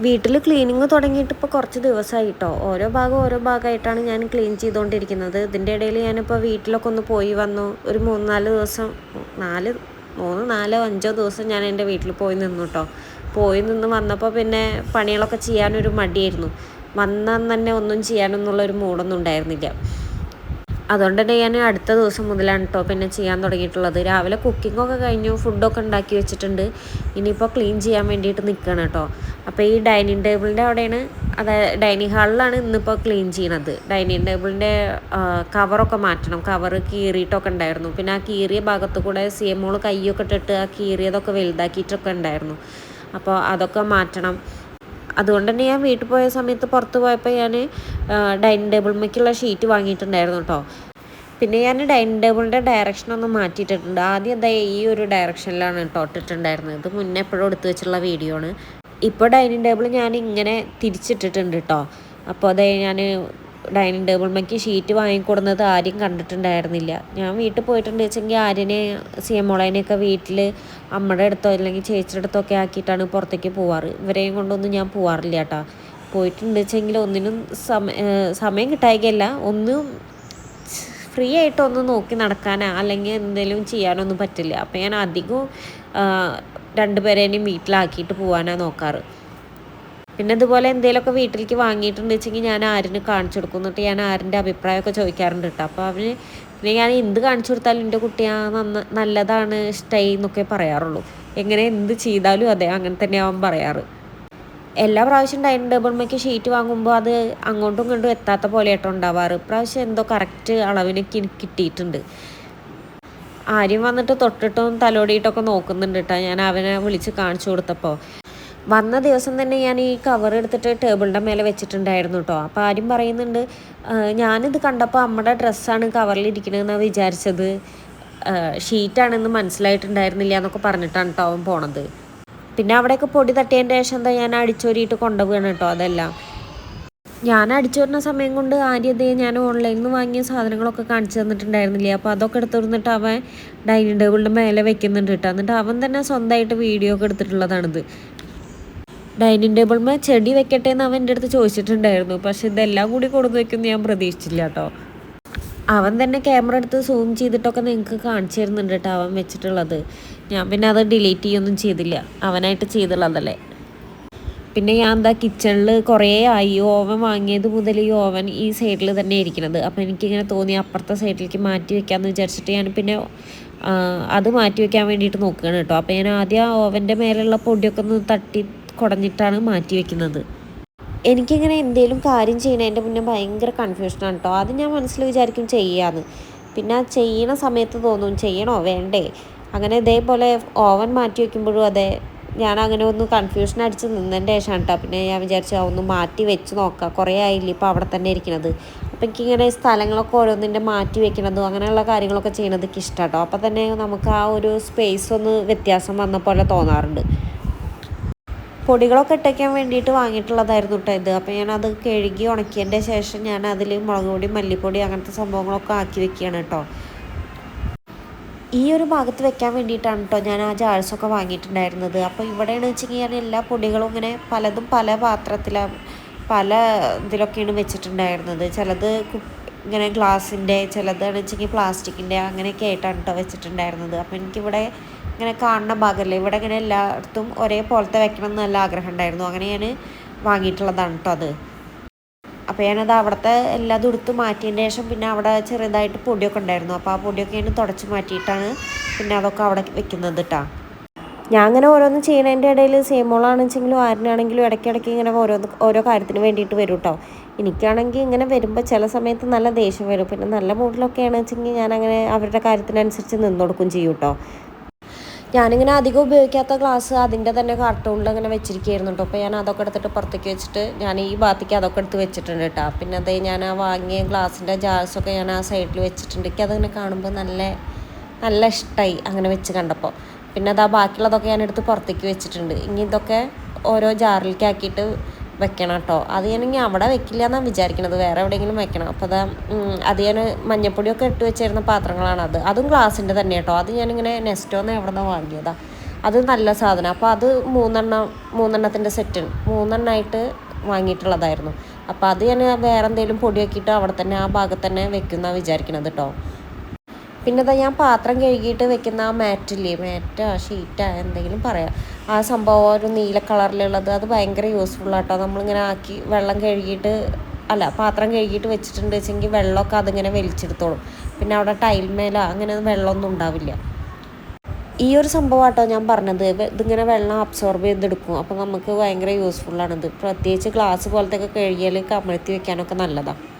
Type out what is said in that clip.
വീട്ടിൽ ക്ലീനിങ് തുടങ്ങിയിട്ട് ഇപ്പോൾ കുറച്ച് ദിവസമായി കേട്ടോ. ഓരോ ഭാഗമായിട്ടാണ് ഞാൻ ക്ലീൻ ചെയ്തുകൊണ്ടിരിക്കുന്നത്. ഇതിൻ്റെ ഇടയിൽ ഞാനിപ്പോൾ വീട്ടിലൊക്കെ ഒന്ന് പോയി വന്നു. ഒരു 3-4 ദിവസം 5 ദിവസം ഞാൻ എൻ്റെ വീട്ടിൽ പോയി നിന്നു കേട്ടോ. പോയി നിന്ന് വന്നപ്പോൾ പിന്നെ പണികളൊക്കെ ചെയ്യാനൊരു മടിയായിരുന്നു. വന്നാൽ തന്നെ ഒന്നും ചെയ്യാനൊന്നുള്ളൊരു മൂഡൊന്നും ഉണ്ടായിരുന്നില്ല. അതുകൊണ്ട് തന്നെ ഞാൻ അടുത്ത ദിവസം മുതലാണ് കേട്ടോ പിന്നെ ചെയ്യാൻ തുടങ്ങിയിട്ടുള്ളത്. രാവിലെ കുക്കിങ്ങൊക്കെ കഴിഞ്ഞു, ഫുഡൊക്കെ ഉണ്ടാക്കി വെച്ചിട്ടുണ്ട്. ഇനിയിപ്പോൾ ക്ലീൻ ചെയ്യാൻ വേണ്ടിയിട്ട് നിൽക്കുകയാണ് കേട്ടോ. അപ്പോൾ ഈ ഡൈനിങ് ടേബിളിൻ്റെ അവിടെയാണ്, അതായത് ഡൈനിങ് ഹാളിലാണ് ഇന്നിപ്പോൾ ക്ലീൻ ചെയ്യണത്. ഡൈനിങ് ടേബിളിൻ്റെ കവറൊക്കെ മാറ്റണം. കവറ് കീറിയിട്ടൊക്കെ ഉണ്ടായിരുന്നു. പിന്നെ ആ കീറിയ ഭാഗത്ത് കൂടെ CMO കയ്യൊക്കെ ഇട്ടിട്ട് ആ കീറിയതൊക്കെ വലുതാക്കിയിട്ടൊക്കെ ഉണ്ടായിരുന്നു. അപ്പോൾ അതൊക്കെ മാറ്റണം. അതുകൊണ്ട് തന്നെ ഞാൻ വീട്ടിൽ പോയ സമയത്ത് പുറത്ത് പോയപ്പോൾ ഞാൻ ഡൈനിങ് ടേബിളിലേക്കുള്ള ഷീറ്റ് വാങ്ങിയിട്ടുണ്ടായിരുന്നു കേട്ടോ. പിന്നെ ഞാൻ ഡൈനിങ് ടേബിളിൻ്റെ ഡയറക്ഷനൊന്ന് മാറ്റിയിട്ടിട്ടുണ്ട്. ആദ്യം എന്താ ഈ ഒരു ഡയറക്ഷനിലാണ് കേട്ടോ ഇട്ടിട്ടുണ്ടായിരുന്നത്. ഇത് മുന്നേ എപ്പോഴും എടുത്തു വെച്ചുള്ള വീഡിയോ ആണ്. ഇപ്പോൾ ഡൈനിങ് ടേബിൾ ഞാൻ ഇങ്ങനെ തിരിച്ചിട്ടിട്ടുണ്ട് കേട്ടോ. അപ്പോൾ അതേ ഞാൻ ഡൈനിങ് ടേബിളിലേക്ക് ഷീറ്റ് വാങ്ങിക്കൊടുന്നത് ആരും കണ്ടിട്ടുണ്ടായിരുന്നില്ല. ഞാൻ വീട്ടിൽ പോയിട്ടുണ്ട് വെച്ചെങ്കിൽ ആര്യനെ സിയമോളേനെയൊക്കെ വീട്ടിൽ അമ്മയുടെ അടുത്തോ അല്ലെങ്കിൽ ചേച്ചിയുടെ അടുത്തോ ഒക്കെ ആക്കിയിട്ടാണ് പുറത്തേക്ക് പോവാറ്. ഇവരെയും കൊണ്ടൊന്നും ഞാൻ പോവാറില്ല കേട്ടോ. പോയിട്ടുണ്ട് വെച്ചെങ്കിൽ ഒന്നിനും സമയം കിട്ടായികയല്ല, ഒന്നും ഫ്രീ ആയിട്ടൊന്നും നോക്കി നടക്കാനോ അല്ലെങ്കിൽ എന്തെങ്കിലും ചെയ്യാനൊന്നും പറ്റില്ല. അപ്പോൾ ഞാൻ അധികവും രണ്ടുപേരേനെയും വീട്ടിലാക്കിയിട്ട് പോകാനാണ് നോക്കാറ്. പിന്നെ ഇതുപോലെ എന്തെങ്കിലുമൊക്കെ വീട്ടിലേക്ക് വാങ്ങിയിട്ടുണ്ട് വെച്ചെങ്കിൽ ഞാൻ ആരിന് കാണിച്ചു കൊടുക്കും. എന്നിട്ട് ഞാൻ ആരിൻ്റെ അഭിപ്രായമൊക്കെ ചോദിക്കാറുണ്ട് കേട്ടോ. അപ്പോൾ പിന്നെ ഞാൻ എന്ത് കാണിച്ചു കൊടുത്താലും എൻ്റെ കുട്ടി നല്ലതാണ്, ഇഷ്ടമായി എന്നൊക്കെ പറയാറുള്ളൂ. എങ്ങനെ എന്ത് ചെയ്താലും അതെ അങ്ങനെ തന്നെ അവൻ പറയാറ്. എല്ലാ പ്രാവശ്യം ഡൈനിങ് ടേബിളിലേക്ക് ഷീറ്റ് വാങ്ങുമ്പോൾ അത് അങ്ങോട്ടും ഇങ്ങോട്ടും എത്താത്ത പോലെയായിട്ടോ ഉണ്ടാവാറ്. ഇപ്രാവശ്യം എന്തോ കറക്റ്റ് അളവിന് കിട്ടിയിട്ടുണ്ട്. ആരും വന്നിട്ട് തൊട്ടിട്ടും തലോടിയിട്ടൊക്കെ നോക്കുന്നുണ്ട് കേട്ടോ. ഞാൻ അവനെ വിളിച്ച് കാണിച്ചു കൊടുത്തപ്പോൾ വന്ന ദിവസം തന്നെ ഞാൻ ഈ കവർ എടുത്തിട്ട് ടേബിളിൻ്റെ മേലെ വെച്ചിട്ടുണ്ടായിരുന്നു കേട്ടോ. അപ്പോൾ ആരും പറയുന്നുണ്ട് ഞാനിത് കണ്ടപ്പോൾ അമ്മയുടെ ഡ്രസ്സാണ് കവറിലിരിക്കണമെന്നാണ് വിചാരിച്ചത്, ഷീറ്റാണെന്ന് മനസ്സിലായിട്ടുണ്ടായിരുന്നില്ല എന്നൊക്കെ പറഞ്ഞിട്ടാണ് കേട്ടോ അവൻ പോണത്. പിന്നെ അവിടെയൊക്കെ പൊടി തട്ടിയതിൻ്റെ ശേഷം എന്താ ഞാൻ അടിച്ചോരിയിട്ട് കൊണ്ടുപോവുകയാണ് കേട്ടോ. അതെല്ലാം ഞാൻ അടിച്ചു വരുന്ന സമയം കൊണ്ട് ആദ്യമതേ ഞാൻ ഓൺലൈനിൽ നിന്ന് വാങ്ങിയ സാധനങ്ങളൊക്കെ കാണിച്ചു തന്നിട്ടുണ്ടായിരുന്നില്ല. അപ്പോൾ അതൊക്കെ എടുത്തിരുന്നിട്ട് അവൻ ഡൈനിങ് ടേബിളിൻ്റെ മേലെ വെക്കുന്നുണ്ട് കേട്ടോ. എന്നിട്ട് അവൻ തന്നെ സ്വന്തമായിട്ട് വീഡിയോ ഒക്കെ എടുത്തിട്ടുള്ളതാണിത്. ഡൈനിങ് ടേബിളിൽ ചെടി വെക്കട്ടെ എന്ന് അവൻ എൻ്റെ അടുത്ത് ചോദിച്ചിട്ടുണ്ടായിരുന്നു. പക്ഷെ ഇതെല്ലാം കൂടി കൊടുത്ത് വെക്കുമെന്ന് ഞാൻ പ്രതീക്ഷിച്ചില്ല കേട്ടോ. അവൻ തന്നെ ക്യാമറ എടുത്ത് സൂം ചെയ്തിട്ടൊക്കെ നിങ്ങൾക്ക് കാണിച്ചു തരുന്നുണ്ട് കേട്ടോ അവൻ വെച്ചിട്ടുള്ളത്. ഞാൻ പിന്നെ അത് ഡിലീറ്റ് ചെയ്യൊന്നും ചെയ്തില്ല, അവനായിട്ട് ചെയ്തുള്ളതല്ലേ. പിന്നെ ഞാൻ എന്താ കിച്ചണിൽ കുറേ ആയി ഓവൻ വാങ്ങിയത് മുതൽ ഈ ഓവൻ ഈ സൈഡിൽ തന്നെ ഇരിക്കുന്നത്. അപ്പോൾ എനിക്കിങ്ങനെ തോന്നി അപ്പുറത്തെ സൈഡിലേക്ക് മാറ്റി വെക്കാമെന്ന് വിചാരിച്ചിട്ട് ഞാൻ പിന്നെ അത് മാറ്റി വെക്കാൻ വേണ്ടിയിട്ട് നോക്കുകയാണ് കേട്ടോ. അപ്പോൾ ഞാൻ ആദ്യം ആ ഓവൻ്റെ മേലുള്ള പൊടിയൊക്കെ ഒന്ന് തട്ടി കുടഞ്ഞിട്ടാണ് മാറ്റി വെക്കുന്നത്. എനിക്കിങ്ങനെ എന്തെങ്കിലും കാര്യം ചെയ്യണതിൻ്റെ മുന്നേ ഭയങ്കര കൺഫ്യൂഷനാണ് കേട്ടോ. അത് ഞാൻ മനസ്സിൽ വിചാരിക്കും ചെയ്യാമെന്ന്. പിന്നെ ആ ചെയ്യണ സമയത്ത് തോന്നും ചെയ്യണോ വേണ്ടേ. അങ്ങനെ ഇതേപോലെ ഓവൻ മാറ്റി വയ്ക്കുമ്പോഴും അതെ ഞാൻ അങ്ങനെ ഒന്ന് കൺഫ്യൂഷൻ അടിച്ച് നിന്നതിൻ്റെ ശേഷമാണ് കേട്ടോ. പിന്നെ ഞാൻ വിചാരിച്ചു ഒന്ന് മാറ്റി വെച്ച് നോക്കാം, കുറേ ആയില്ല ഇപ്പോൾ അവിടെ തന്നെ ഇരിക്കുന്നത്. അപ്പോൾ എനിക്കിങ്ങനെ സ്ഥലങ്ങളൊക്കെ ഓരോന്നിൻ്റെ മാറ്റി വെക്കണതും അങ്ങനെയുള്ള കാര്യങ്ങളൊക്കെ ചെയ്യണത് എനിക്ക് ഇഷ്ടമാണ് കേട്ടോ. അപ്പോൾ തന്നെ നമുക്ക് ആ ഒരു സ്പേസ് ഒന്ന് വ്യത്യാസം വന്ന പോലെ തോന്നാറുണ്ട്. പൊടികളൊക്കെ ഇട്ടയ്ക്കാൻ വേണ്ടിയിട്ട് വാങ്ങിയിട്ടുള്ളതായിരുന്നു കേട്ടോ ഇത്. അപ്പോൾ ഞാനത് കഴുകി ഉണക്കിയതിൻ്റെ ശേഷം ഞാൻ അതിൽ മുളക് പൊടി, മല്ലിപ്പൊടി അങ്ങനത്തെ സംഭവങ്ങളൊക്കെ ആക്കി വെക്കുകയാണ് കേട്ടോ. ഈ ഒരു ഭാഗത്ത് വെക്കാൻ വേണ്ടിയിട്ടാണ് കേട്ടോ ഞാൻ ആ ജാഴ്സൊക്കെ വാങ്ങിയിട്ടുണ്ടായിരുന്നത്. അപ്പോൾ ഇവിടെയാണ് വെച്ചെങ്കിൽ ഞാൻ എല്ലാ പൊടികളും ഇങ്ങനെ പലതും പല പാത്രത്തിലാണ് പല ഇതിലൊക്കെയാണ് വെച്ചിട്ടുണ്ടായിരുന്നത്. ചിലത് ഇങ്ങനെ ഗ്ലാസിൻ്റെ, ചിലതാണ് വെച്ചെങ്കിൽ പ്ലാസ്റ്റിക്കിൻ്റെ അങ്ങനെയൊക്കെ ആയിട്ടാണ് കേട്ടോ വെച്ചിട്ടുണ്ടായിരുന്നത്. അപ്പോൾ എനിക്കിവിടെ ഇങ്ങനെ കാണുന്ന ഭാഗമല്ലേ, ഇവിടെ ഇങ്ങനെ എല്ലായിടത്തും ഒരേപോലത്തെ വെക്കണം എന്ന് നല്ല ആഗ്രഹം ഉണ്ടായിരുന്നു. അങ്ങനെ ഞാൻ വാങ്ങിയിട്ടുള്ളതാണ് കേട്ടോ അത്. അപ്പോൾ ഞാനത് അവിടുത്തെ എല്ലാതും എടുത്ത് മാറ്റിയതിന് ശേഷം പിന്നെ അവിടെ ചെറുതായിട്ട് പൊടിയൊക്കെ ഉണ്ടായിരുന്നു. അപ്പോൾ ആ പൊടിയൊക്കെ ഞാൻ തുടച്ച് മാറ്റിയിട്ടാണ് പിന്നെ അതൊക്കെ അവിടെ വെക്കുന്നത് കേട്ടോ. ഞാൻ അങ്ങനെ ഓരോന്ന് ചെയ്യുന്നതിൻ്റെ ഇടയിൽ സേമോളാണെന്ന് വെച്ചെങ്കിലും ആരിനാണെങ്കിലും ഇടയ്ക്കിടയ്ക്ക് ഇങ്ങനെ ഓരോ കാര്യത്തിന് വേണ്ടിയിട്ട് വരും കേട്ടോ. എനിക്കാണെങ്കിൽ ഇങ്ങനെ വരുമ്പോൾ ചില സമയത്ത് നല്ല ദേഷ്യം വരും. പിന്നെ നല്ല മൂഡിലൊക്കെയാണെന്ന് വെച്ചെങ്കിൽ ഞാനങ്ങനെ അവരുടെ കാര്യത്തിനനുസരിച്ച് നിന്നൊടുക്കും ചെയ്യും കേട്ടോ. ഞാനിങ്ങനെ അധികം ഉപയോഗിക്കാത്ത ഗ്ലാസ് അതിൻ്റെ തന്നെ കാർട്ടൂണിൽ ഇങ്ങനെ വെച്ചിരിക്കുകയായിരുന്നു കേട്ടോ. അപ്പോൾ ഞാൻ അതൊക്കെ എടുത്തിട്ട് പുറത്തേക്ക് വെച്ചിട്ട് ഞാൻ ഈ ഭാഗത്തേക്ക് അതൊക്കെ എടുത്ത് വെച്ചിട്ടുണ്ട് കേട്ടോ. പിന്നെ അതേ ഞാൻ ആ വാങ്ങിയ ഗ്ലാസിൻ്റെ ജാർസൊക്കെ ഞാൻ ആ സൈഡിൽ വെച്ചിട്ടുണ്ട്. എനിക്ക് അതങ്ങനെ കാണുമ്പോൾ നല്ല ഇഷ്ടമായി അങ്ങനെ വെച്ച് കണ്ടപ്പോൾ. പിന്നെ അത് ആ ബാക്കിയുള്ളതൊക്കെ ഞാൻ എടുത്ത് പുറത്തേക്ക് വെച്ചിട്ടുണ്ട്. ഇനി ഇതൊക്കെ ഓരോ ജാറിലേക്ക് ആക്കിയിട്ട് വെക്കണം കേട്ടോ. അത് ഞാനിങ്ങനെ അവിടെ വെക്കില്ല എന്നാണ് വിചാരിക്കുന്നത്, വേറെ എവിടെയെങ്കിലും വെക്കണം. അപ്പോൾ അത് ഞാൻ മഞ്ഞപ്പൊടിയൊക്കെ ഇട്ട് വെച്ചിരുന്ന പാത്രങ്ങളാണ് അതും ഗ്ലാസിൻ്റെ തന്നെ കേട്ടോ. അത് ഞാനിങ്ങനെ നെസ്റ്റോന്ന് എവിടെ നിന്നോ വാങ്ങിയതാണ്. അത് നല്ല സാധനം. അപ്പോൾ അത് മൂന്നെണ്ണത്തിൻ്റെ സെറ്റ് 3 വാങ്ങിയിട്ടുള്ളതായിരുന്നു. അപ്പോൾ അത് ഞാൻ വേറെ എന്തെങ്കിലും പൊടിയാക്കിയിട്ട് അവിടെ തന്നെ ആ ഭാഗത്ത് തന്നെ വെക്കുന്നതാണ് വിചാരിക്കണത് കേട്ടോ. പിന്നെ ഇതാ ഞാൻ പാത്രം കഴുകിയിട്ട് വെക്കുന്ന ആ മാറ്റില്ലേ, മാറ്റാ ഷീറ്റാ എന്തെങ്കിലും പറയാം, ആ സംഭവം ഒരു നീല കളറിലുള്ളത്, അത് ഭയങ്കര യൂസ്ഫുള്ളാട്ടോ. നമ്മളിങ്ങനെ ആക്കി പാത്രം കഴുകിയിട്ട് വെച്ചിട്ടുണ്ട് വെച്ചെങ്കിൽ വെള്ളമൊക്കെ അതിങ്ങനെ വലിച്ചെടുത്തോളും. പിന്നെ അവിടെ ടൈൽമേല അങ്ങനെ വെള്ളമൊന്നും ഉണ്ടാവില്ല. ഈ ഒരു സംഭവമാട്ടോ ഞാൻ പറഞ്ഞത്, ഇതിങ്ങനെ വെള്ളം അബ്സോർബ് ചെയ്തെടുക്കും. അപ്പോൾ നമുക്ക് ഭയങ്കര യൂസ്ഫുള്ളാണിത്. പ്രത്യേകിച്ച് ഗ്ലാസ് പോലത്തെ ഒക്കെ കഴുകിയാൽ കമഴ്ത്തി വെക്കാനൊക്കെ നല്ലതാണ്.